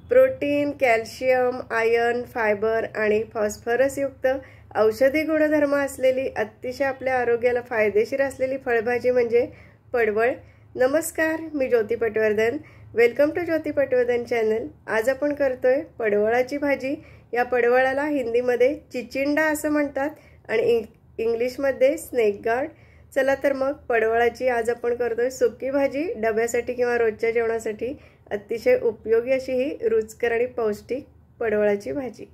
Protein, calcium, iron, fibre आणि phosphorus युक्त औषधी गुणधर्म असलेली अतिशय आपल्या आरोग्याला फायदेशीर असलेली फळभाजी म्हणजे पडवळ। नमस्कार, मी Jyoti Patwardhan. Welcome to Jyoti Patwardhan channel. आज आपण करतोय पडवळाची भाजी। या पडवळाला हिंदीमध्ये चिचिंडा असं म्हणतात आणि इंग्लिशमध्ये स्नेक गार्ड। चला तर मग पडवळाची आज आपण करतोय सुकी भाजी। डब्यासाठी किंवा रोजच्या जेवणासाठी अतिशय उपयोगी अशी ही रुचकर आणि पौष्टिक पडवळाची भाजी।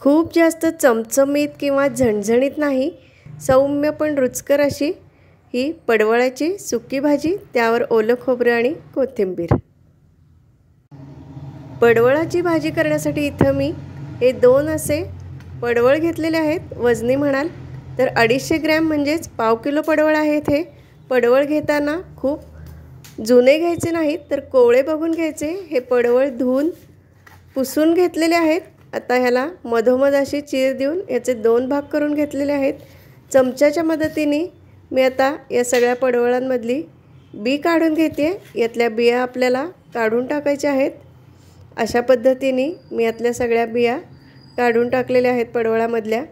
खूप जास्त चमचमीत किंवा झणझणीत नाही, सौम्य पण रुचकर अशी ही पडवळाची सुकी भाजी। त्यावर ओलं खोबरं आणि कोथिंबीर। पडवळाची भाजी करण्यासाठी इथं मी हे 2 असे पडवळ घेतलेले आहेत। वजनी म्हणाल तर 250 ग्रॅम म्हणजेच पाव किलो पडवळ आहेत। हे पडवळ घेताना खूप जुने घ्यायचे नाहीत, तर कोवळे बघून घ्यायचे। हे पडवळ धुवून पुसून घेतलेले आहेत। आता ह्याला मधोमध अशी चीर देऊन याचे 2 भाग करून घेतलेले आहेत। चमच्याच्या मदतीने मी आता या सगळ्या पडवळांमधली बी काढून घेते। यातल्या बिया आपल्याला काढून टाकायच्या आहेत। अशा पद्धतीने मी यातल्या सगळ्या बिया काढून टाकलेल्या आहेत पडवळामधल्या।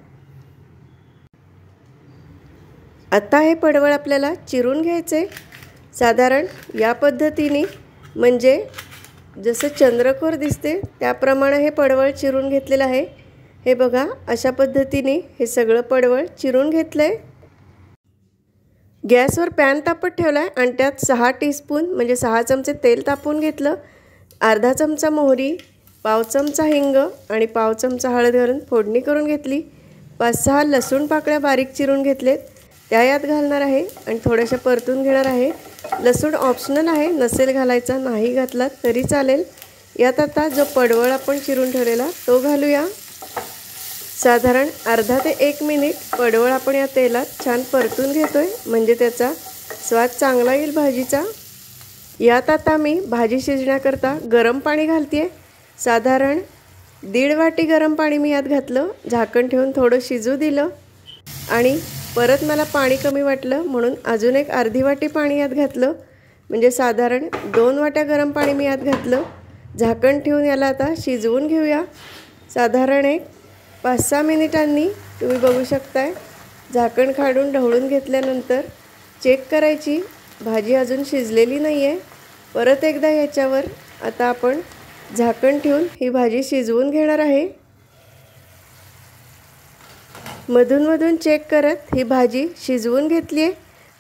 आता हे पडवळ आपल्याला चिरून घ्यायचे साधारण या पद्धतीने, म्हणजे जसं चंद्रकोर दिसते त्याप्रमाणे हे पडवळ चिरून घेतलेलं आहे। हे बघा, अशा पद्धतीने हे सगळं पडवळ चिरून घेतलंय। गॅसवर पॅन तापत ठेवलाय आणि त्यात 6 टीस्पून म्हणजे 6 चमचे तेल तापवून घेतलं। अर्धा चमचा मोहरी, पाव चमचा हिंग आणि पाव चमचा हळद घालून फोडणी करून घेतली। 5-6 लसूण पाकळ्या बारीक चिरून घेतलेत, त्या यात घालणार आहे आणि थोड्याशा परतून घेणार आहे। लसूण ऑप्शनल आहे, नसेल घालायचा, नाही घातला तरी चालेल। यात आता जो पडवळ आपण चिरून ठेवलेला तो घालूया। साधारण अर्धा ते 1 मिनिट पडवळ आपण या तेलात छान परतून घेतोय, म्हणजे त्याचा स्वाद चांगला येईल भाजीचा। यात आता मी भाजी शिजण्याकरता गरम पाणी घालतेय। साधारण 1.5 वाटी गरम पाणी मी यात घातलं। झाकण ठेवून थोडं शिजू दिलं आणि परत मला पाणी कमी वाटलं म्हणून अजून एक अर्धी वाटी पाणी यात घातलं, म्हणजे साधारण 2 वाट्या गरम पाणी मी यात घातलं। झाकण ठेवून याला आता शिजवून घेऊया। साधारण एक 5-6 मिनिटांनी तुम्ही बघू शकताय, झाकण काढून ढवळून घेतल्यानंतर चेक करायची, भाजी अजून शिजलेली नाही आहे। परत एकदा याच्यावर आता आपण झाकण ठेवून ही भाजी शिजवून घेणार आहे। मधून चेक करत ही भाजी शिजवून घेतली आहे।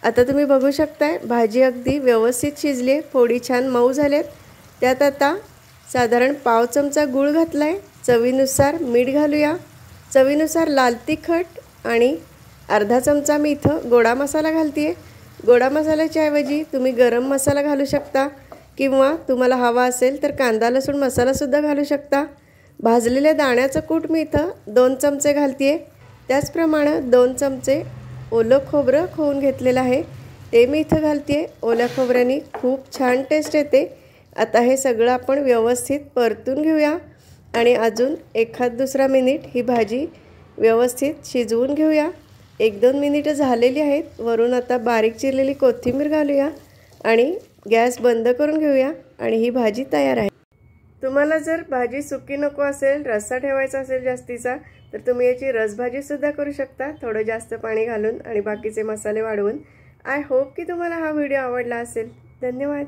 आता तुम्ही बघू शकताय भाजी अगदी व्यवस्थित शिजली आहे, फोडी छान मऊ झालेत। त्यात आता साधारण पाव चमचा गूळ घातलाय। चवीनुसार मीठ घालूया। चवीनुसार लाल तिखट आणि अर्धा चमचा मी इथं गोडा मसाला घालते। गोडा मसाल्याच्या ऐवजी तुम्ही गरम मसाला घालू शकता किंवा तुम्हाला हवा असेल तर कांदा लसूण मसालासुद्धा घालू शकता। भाजलेल्या दाण्याचं कूट मी इथं 2 चमचे घालते। त्याचप्रमाणे 2 चमचे ओलं खोबरं खवून घेतलेलं आहे, ते मी इथं घालते। ओल्या खोबऱ्याने खूप छान टेस्ट येते। आता हे सगळं आपण व्यवस्थित परतून घेऊया आणि अजून 1-2 मिनिट ही भाजी व्यवस्थित शिजवून घेऊया। 1-2 मिनिटं झालेली आहेत। वरून आता बारीक चिरलेली कोथिंबीर घालूया आणि गॅस बंद करून घेऊया आणि ही भाजी तयार आहे। तुम्हाला जर भाजी सुकी नको असेल, रस्सा ठेवायचा असेल जास्तीचा, तर तुम्ही याची रसभाजी सुद्धा करू शकता, थोडं जास्त पाणी घालून आणि बाकीचे मसाले वाढवून। आय होप की तुम्हाला हा व्हिडिओ आवडला असेल। धन्यवाद।